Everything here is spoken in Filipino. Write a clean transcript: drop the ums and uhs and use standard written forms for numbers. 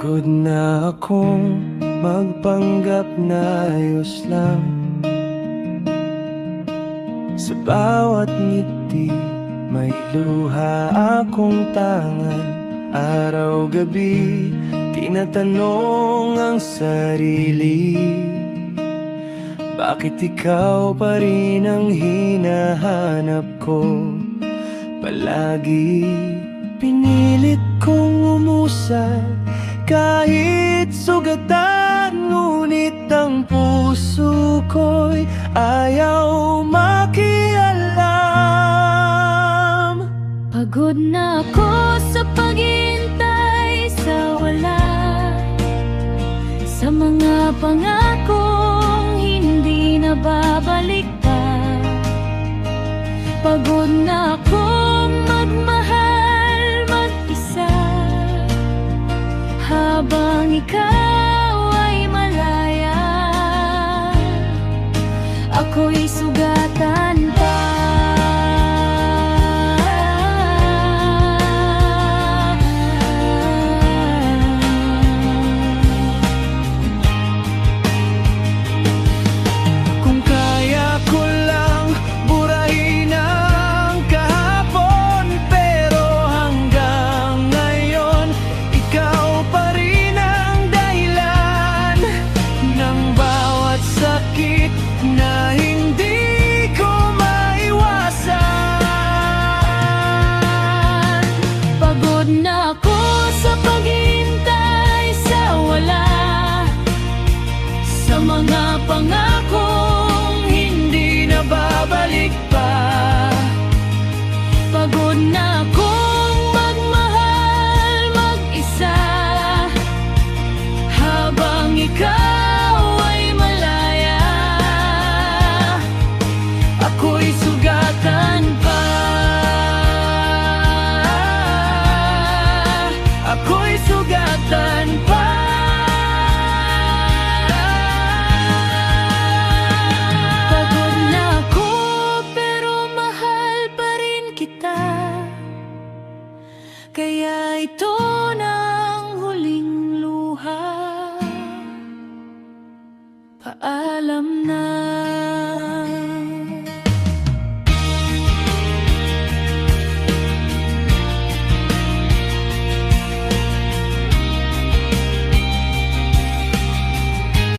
Pagod na akong magpanggap na ayos lang. Sa bawat ngiti may luha akong tangan. Araw-gabi tinatanong ang sarili, bakit ikaw pa rin ang hinahanap ko palagi? Pinilit kong umusad kahit sugatan, ngunit ang puso ko'y ayaw makialam. Pagod na ako sa paghihintay sa wala, sa mga pangakong hindi na babalik pa. Pagod na akong magmahal mag-isa, habang ikaw ay malaya. Ako'y sugatan pa. Na hindi ko maiwasan. Pagod na ako sa paghihintay sa wala, sa mga pangakong hindi na babalik pa. Pagod na akong magmahal mag-isa, habang ikaw ako'y sugatan pa. Ako'y sugatan pa. Pagod na ako pero mahal pa rin kita, kaya ito na ang huling luha. Paalam na.